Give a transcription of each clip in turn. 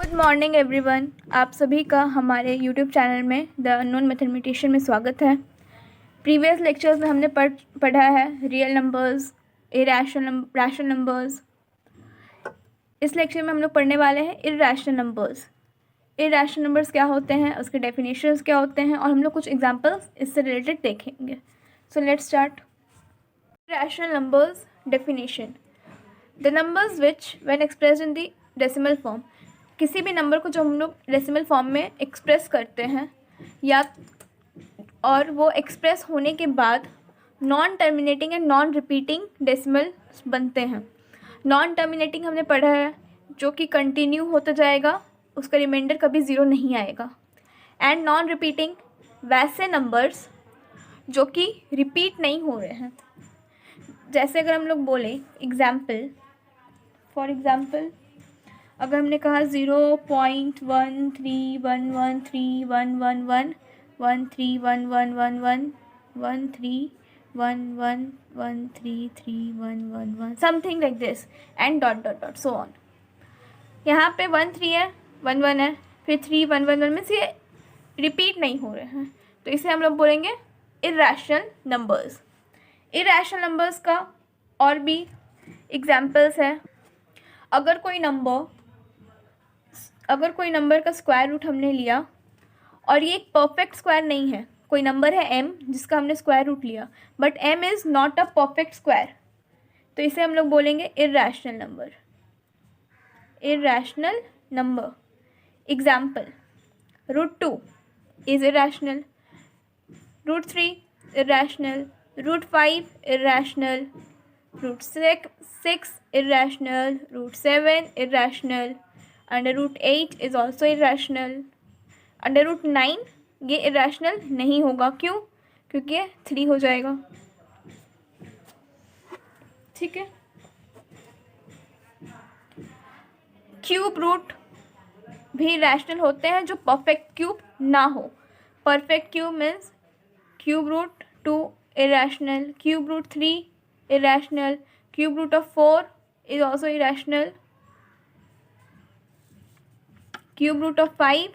Good morning everyone. आप सभी का हमारे यूट्यूब चैनल में द अननोन मैथमेटिशियन में स्वागत है। प्रीवियस लेक्चर्स में हमने पढ़ा है रियल नंबर्स, रैशनल नंबर्स। इस लेक्चर में हम लोग पढ़ने वाले हैं इर्रेशनल नंबर्स। इर्रेशनल नंबर्स क्या होते हैं, उसके डेफिनेशंस क्या होते हैं, और हम लोग कुछ एग्जांपल्स इससे रिलेटेड देखेंगे। So let's start. Irrational numbers definition: the numbers which when expressed in the decimal form, किसी भी नंबर को जो हम लोग डेसिमल फॉर्म में एक्सप्रेस करते हैं या और वो एक्सप्रेस होने के बाद non terminating and non repeating decimal बनते हैं। नॉन टर्मिनेटिंग हमने पढ़ा है, जो कि कंटिन्यू होता जाएगा, उसका रिमाइंडर कभी ज़ीरो नहीं आएगा। एंड नॉन रिपीटिंग वैसे नंबर्स जो कि रिपीट नहीं हो रहे हैं। जैसे अगर हम लोग बोले फॉर एग्ज़ाम्पल अगर हमने कहा 0.1311311113111311133111 something like this and dot dot dot so on. यहाँ पे 1 3 है, 1 1 है, फिर 3 1 1 1 में से रिपीट नहीं हो रहे हैं, तो इसे हम लोग बोलेंगे इर्रेशनल नंबर्स। इर्रेशनल नंबर्स का और भी एग्जाम्पल्स है। अगर कोई नंबर का स्क्वायर रूट हमने लिया और ये एक परफेक्ट स्क्वायर नहीं है, कोई नंबर है m जिसका हमने स्क्वायर रूट लिया, but m is not a perfect square, तो इसे हम लोग बोलेंगे irrational number. Irrational number example: √2 is irrational, √3 irrational, √5 irrational, √6 irrational, √7 irrational, √8 is also irrational, √9 ये irrational नहीं होगा। क्यों? क्योंकि ये 3 हो जाएगा। ठीक है। क्यूब रूट भी irrational होते हैं जो परफेक्ट क्यूब ना हो। Perfect cube means cube root 2 irrational, cube root 3 irrational, cube root of 4 is also irrational, cube root of 5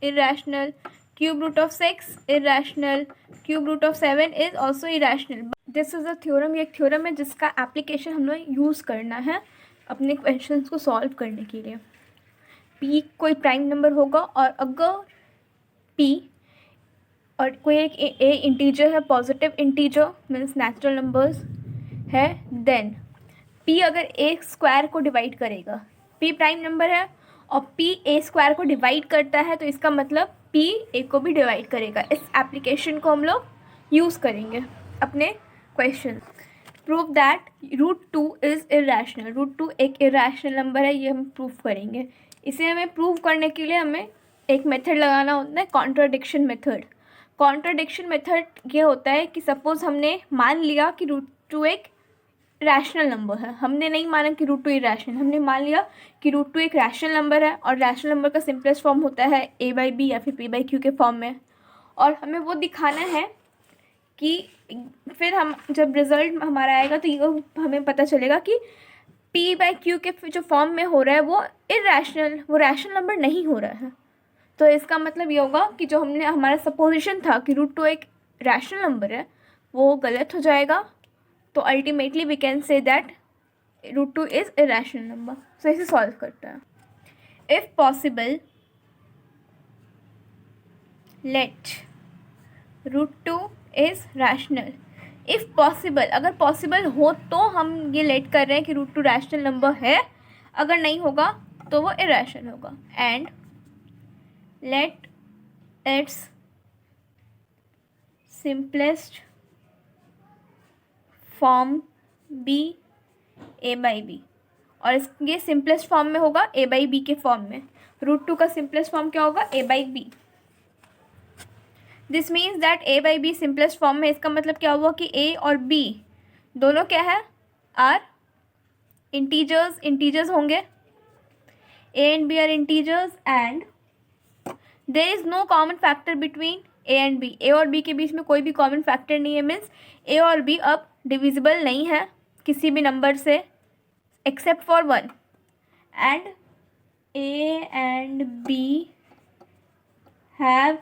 irrational, cube root of 6 irrational, cube root of 7 is also irrational. This is a theorem। ये एक theorem है जिसका application हम लोग use करना है अपने questions को सॉल्व करने के लिए। p कोई प्राइम नंबर होगा और अगर p और कोई एक a इंटीजर है, positive integer means natural numbers है, देन p अगर a स्क्वायर को डिवाइड करेगा, p प्राइम नंबर है और p a स्क्वायर को डिवाइड करता है, तो इसका मतलब p a को भी डिवाइड करेगा। इस एप्लीकेशन को हम लोग यूज़ करेंगे अपने question. Prove that √2 is irrational. √2 एक इर्रेशनल नंबर है, ये हम प्रूव करेंगे। इसे हमें प्रूव करने के लिए हमें एक मेथड लगाना होता है, कॉन्ट्राडिक्शन मेथड। कॉन्ट्राडिक्शन मेथड ये होता है कि सपोज़ हमने मान लिया कि √2 एक रैशनल नंबर है, हमने नहीं माना कि √2 इर्रेशनल, हमने मान लिया कि √2 एक रैशनल नंबर है और रैशनल नंबर का सिंपलेस्ट फॉर्म होता है a/b या फिर p/q के फॉर्म में। और हमें वो दिखाना है कि फिर हम जब रिज़ल्ट हमारा आएगा तो ये हमें पता चलेगा कि p/q के जो फॉर्म में हो रहा है वो इर्रेशनल, वो रैशनल नंबर नहीं हो रहा है। तो इसका मतलब ये होगा कि जो हमने हमारा सपोजिशन था कि √2 एक रैशनल नंबर है वो गलत हो जाएगा। तो ultimately we can say that √2 is irrational number. So इसे सॉल्व करते हैं। If possible let √2 is rational. If possible, अगर पॉसिबल हो तो हम ये लेट कर रहे हैं कि √2 रैशनल नंबर है, अगर नहीं होगा तो वो इर्रेशनल होगा। And let its simplest form be a/b, और ये सिंपलेस्ट फॉर्म में होगा a/b के फॉर्म में। √2 का सिंपलेस्ट फॉर्म क्या होगा? a/b। This means that a/b simplest form में, इसका मतलब क्या हुआ कि a और b दोनों क्या है? आर इंटीजर्स होंगे। a and b are integers and there is no common factor between a and b। a और b के बीच में कोई भी कॉमन फैक्टर नहीं है, मीन्स a और b अब डिविजिबल नहीं है किसी भी नंबर से except for 1। And A and B have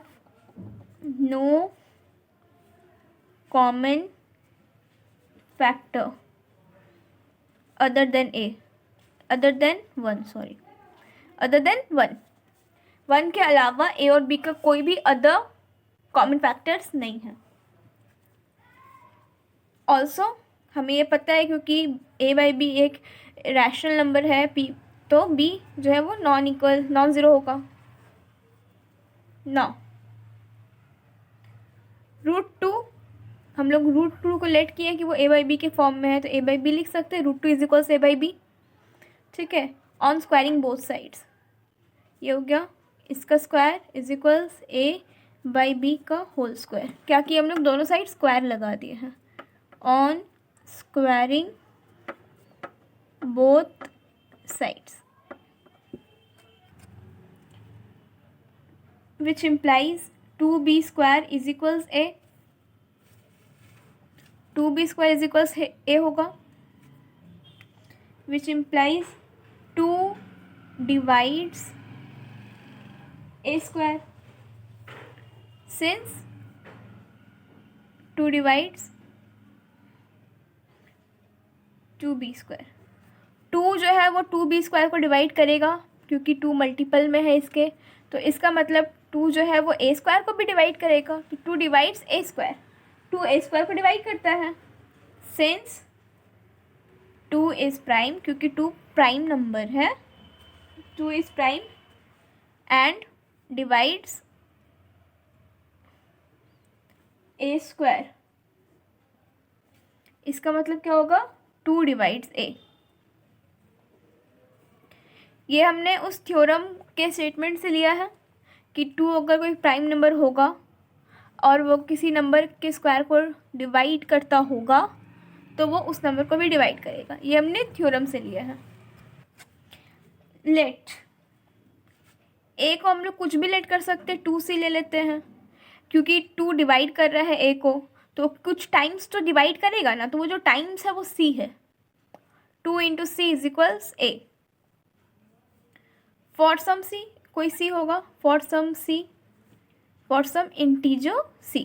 no common factor other than other than 1 के अलावा A और B का कोई भी अदर कॉमन फैक्टर्स नहीं है। ऑल्सो हमें ये पता है क्योंकि A/B एक रैशनल नंबर है P, तो B जो है वो नॉन ज़ीरो होगा। ना √2 हम लोग √2 को लेट किए कि वो A/B के फॉर्म में है, तो A/B लिख सकते हैं। √2 इज इक्वल्स A/B, ठीक है, ऑन स्क्वायरिंग बोथ साइड्स। ये हो गया इसका स्क्वायर इज इक्वल्स A/B का होल स्क्वायर। क्या किया हम लोग, दोनों साइड स्क्वायर लगा दिए हैं। On squaring both sides which implies 2b square is equals a 2b square is equals a होगा, which implies 2 divides a square, since 2 divides 2b square। 2 जो है वो 2b स्क्वायर को डिवाइड करेगा क्योंकि 2 मल्टीपल में है इसके, तो इसका मतलब 2 जो है वो a स्क्वायर को भी डिवाइड करेगा, तो 2 divides a square, 2 a square को डिवाइड करता है। सिंस 2 इज़ प्राइम, क्योंकि 2 प्राइम नंबर है, 2 is prime and divides a square, इसका मतलब क्या होगा, 2 डिवाइड्स a। ये हमने उस थ्योरम के स्टेटमेंट से लिया है कि 2 अगर कोई प्राइम नंबर होगा और वो किसी नंबर के स्क्वायर को डिवाइड करता होगा तो वो उस नंबर को भी डिवाइड करेगा। ये हमने थ्योरम से लिया है। लेट a को हम लोग कुछ भी लेट कर सकते हैं, 2c ले लेते हैं, क्योंकि 2 डिवाइड कर रहा है a को, तो कुछ टाइम्स तो डिवाइड करेगा ना, तो वो जो टाइम्स है वो c है। 2 into c is equals a। For some c कोई c होगा, for some integer c,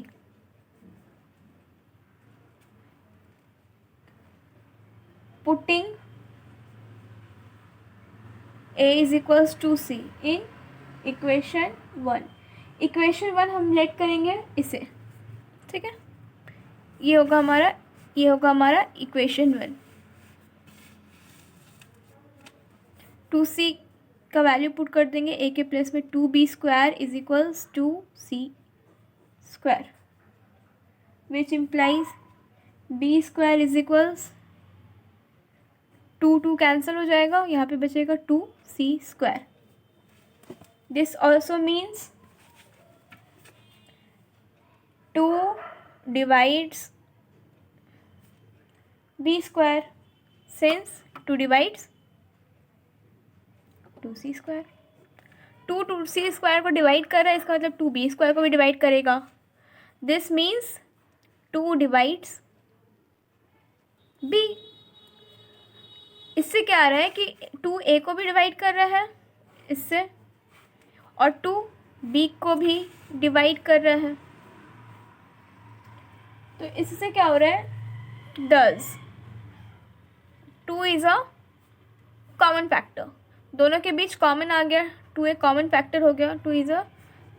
putting a is equals to c in equation 1। Equation 1 हम लेट करेंगे इसे, ठीक है, ये होगा हमारा इक्वेशन 1। 2c का वैल्यू पुट कर देंगे a के प्लेस में, 2b square is equals 2c square, which implies b square is equals 2 cancel हो जाएगा, यहाँ पे बचेगा 2c square. This also means 2 divides b square, since 2 divides 2c square. 2 2c square को डिवाइड कर रहा है, इसका मतलब 2b स्क्वायर को भी डिवाइड करेगा। This means 2 divides b। इससे क्या आ रहा है कि 2a को भी डिवाइड कर रहा है इससे, और 2b को भी डिवाइड कर रहा है, तो इससे क्या हो रहा है, does 2 is a common factor, दोनों के बीच कॉमन आ गया, 2 एक कॉमन फैक्टर हो गया, 2 is a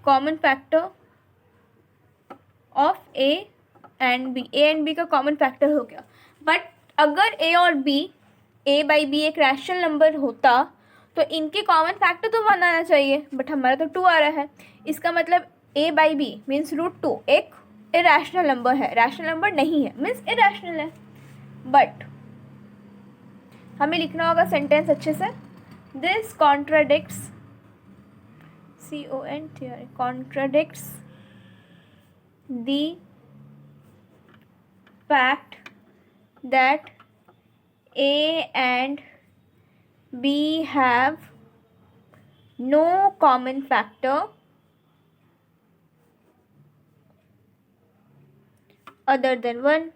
common factor of a and b का कॉमन फैक्टर हो गया। बट अगर a और b, a/b एक रैशनल नंबर होता तो इनके कॉमन फैक्टर तो 1 आना चाहिए, बट हमारा तो 2 आ रहा है। इसका मतलब a/b मीन्स √2 एक इरैशनल नंबर है, रैशनल नंबर नहीं है, मीन्स इरैशनल है। बट हमें लिखना होगा सेंटेंस अच्छे से, this contradicts contradicts the fact that A and B have no common factor other than 1।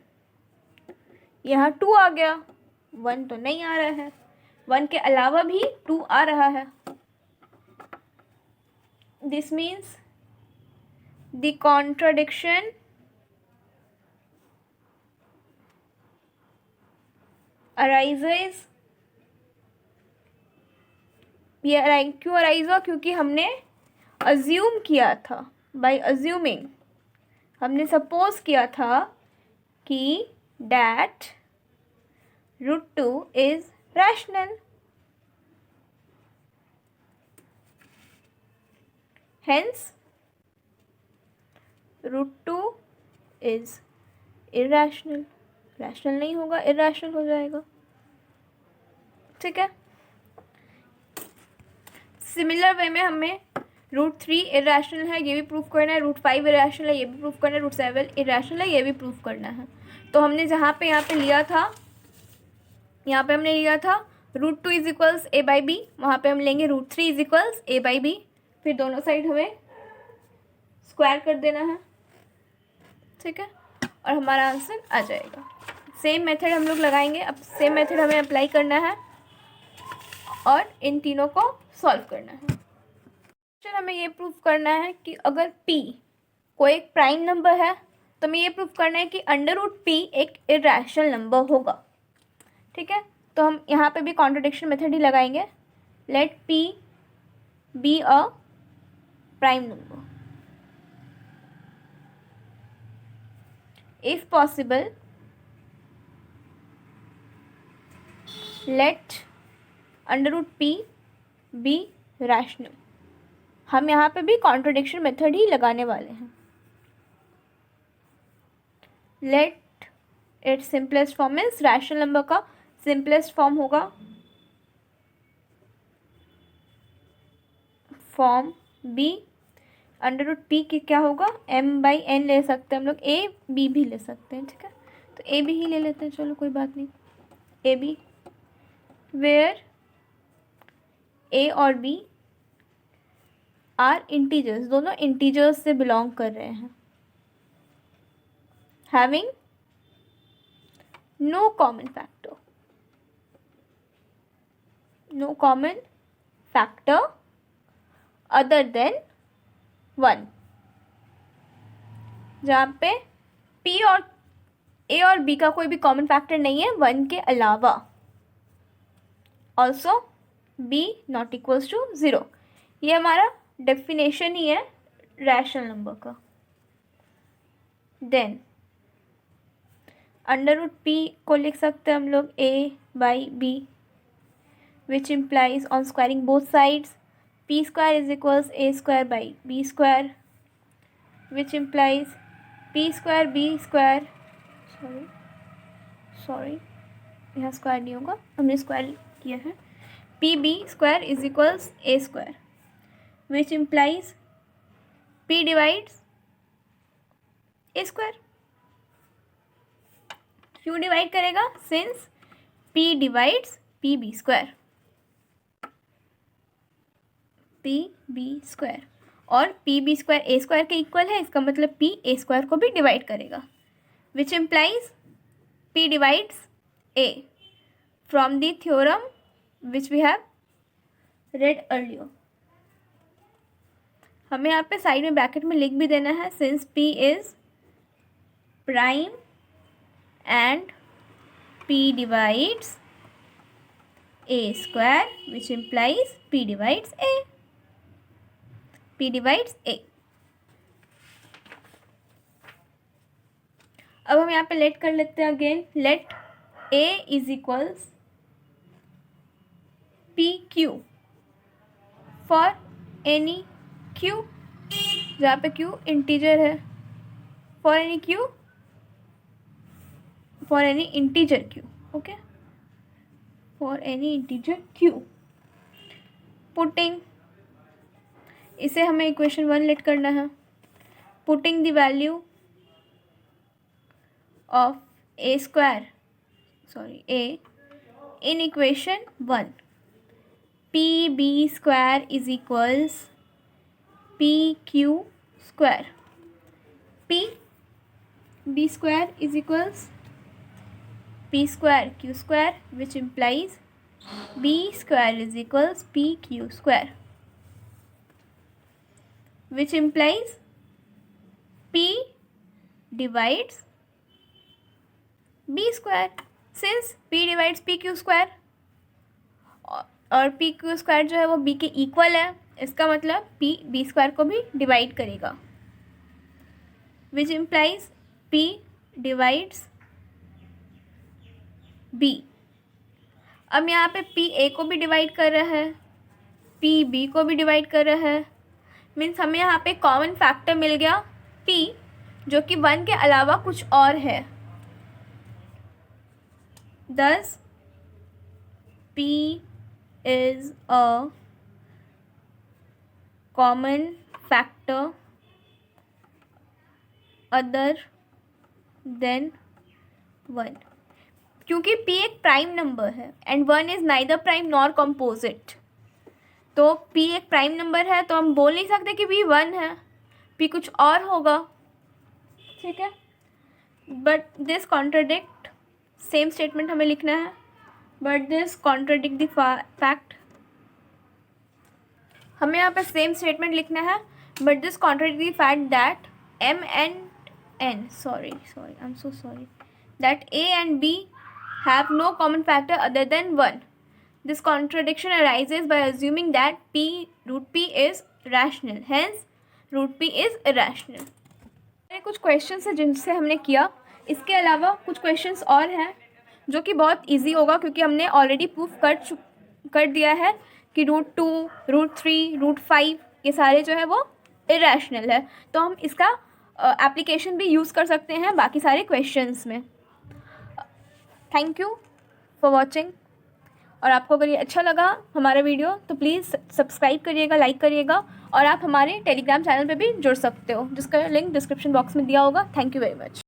यहाँ 2 आ गया, 1 तो नहीं आ रहा है, 1 के अलावा भी 2 आ रहा है, This means the contradiction arises, ये क्यों अराइज हुआ? क्योंकि हमने अज्यूम किया था, बाय अज्यूमिंग हमने सपोज किया था कि that √2 is rational, hence √2 is irrational. Rational नहीं होगा, इरैशनल हो जाएगा। ठीक है, सिमिलर वे में हमें √3 इरैशनल है, ये भी प्रूफ करना है, √5 इरैशनल है, ये भी प्रूफ करना है, √7 इरैशनल है, ये भी प्रूफ करना है। तो हमने जहाँ पे यहाँ पे लिया था, यहाँ पे हमने लिया था √2 इज इक्वल्स a/b, वहाँ पे हम लेंगे √3 इज इक्वल्स a/b, फिर दोनों साइड हमें स्क्वायर कर देना है। ठीक है, और हमारा आंसर आ जाएगा। सेम मेथड हम लोग लगाएंगे, अब सेम मेथड हमें अप्लाई करना है और इन तीनों को सॉल्व करना है। चल हमें ये प्रूफ करना है कि अगर p कोई एक प्राइम नंबर है तो हमें ये प्रूफ करना है कि √p एक इरैशनल नंबर होगा। ठीक है, तो हम यहाँ पे भी कॉन्ट्रडिक्शन मेथड ही लगाएंगे। Let p be a prime number, if possible let √p be rational। हम यहाँ पे भी कॉन्ट्रडिक्शन मेथड ही लगाने वाले हैं। Let it simplest form means rational number का सिंपलेस्ट फॉर्म होगा फॉर्म b, √p की क्या होगा m/n ले सकते हैं हम लोग, a b भी ले सकते हैं। ठीक है, तो a b ही ले लेते हैं, चलो कोई बात नहीं। a b वेयर a और b आर इंटीजर्स, दोनों इंटीजर्स से बिलोंग कर रहे हैं, having no common factor, no common factor other than 1, जहाँ पे p और a और b का कोई भी कॉमन फैक्टर नहीं है 1 के अलावा। Also b not equals to 0, ये हमारा डेफिनेशन ही है रैशनल नंबर का। देन √p को लिख सकते हैं हम लोग a/b, which implies on squaring both sides p² is equals a²/b², which implies p² b², sorry यहाँ स्क्वायर नहीं होगा, हमने स्क्वायर किया है, pb² is equals a², which implies p divides a²। क्यों डिवाइड करेगा? Since p divides pb², pb² और pb² a² के इक्वल है, इसका मतलब p a² को भी डिवाइड करेगा, which implies p divides a from the theorem which we have read earlier. हमें यहाँ पे साइड में ब्रैकेट में लिख भी देना है, since p is prime and p divides a² which implies p divides a, p divides a। अब हम यहाँ पे लेट कर लेते हैं again, let a is equals pq for any q, जहाँ पे q इंटीजर है, for any q, for any integer q, okay, for any integer q। Putting, इसे हमें इक्वेशन 1 लेट करना है। Putting the value of a² a in equation 1, pb² is equals pq², pb² is equals p² q², which implies b² is equals pq²। which implies P divides B square, since P divides PQ square और PQ square जो है वो B के equal है, इसका मतलब P B square को भी डिवाइड करेगा, which implies P divides B। अब यहाँ पे P A को भी डिवाइड कर रहा है, P B को भी डिवाइड कर रहा है, मीन्स हमें यहाँ पे कॉमन फैक्टर मिल गया P, जो कि 1 के अलावा कुछ और है। Thus P is a common factor other than 1, क्योंकि P एक प्राइम नंबर है and 1 is neither prime nor composite. तो P एक प्राइम नंबर है तो हम बोल नहीं सकते कि P 1 है, P कुछ और होगा, ठीक है। But this contradict, same statement हमें लिखना है, but this contradict the fact, हमें यहाँ पे सेम स्टेटमेंट लिखना है, but this contradict the fact that M and N, sorry, I'm so sorry, that A and B have no common factor other than 1. This contradiction arises by assuming that root P is rational, hence root P is irrational. कुछ questions हैं जिनसे हमने किया, इसके अलावा कुछ questions और हैं जो कि बहुत इजी होगा, क्योंकि हमने ऑलरेडी प्रूफ कर दिया है कि √2, √3, √5 ये सारे जो है वो इरेशनल है, तो हम इसका एप्लीकेशन भी यूज़ कर सकते हैं बाकी सारे क्वेश्चंस में। थैंक यू फॉर वॉचिंग, और आपको अगर ये अच्छा लगा हमारा वीडियो तो प्लीज़ सब्सक्राइब करिएगा, लाइक करिएगा, और आप हमारे टेलीग्राम चैनल पे भी जुड़ सकते हो, जिसका लिंक डिस्क्रिप्शन बॉक्स में दिया होगा। Thank you very much.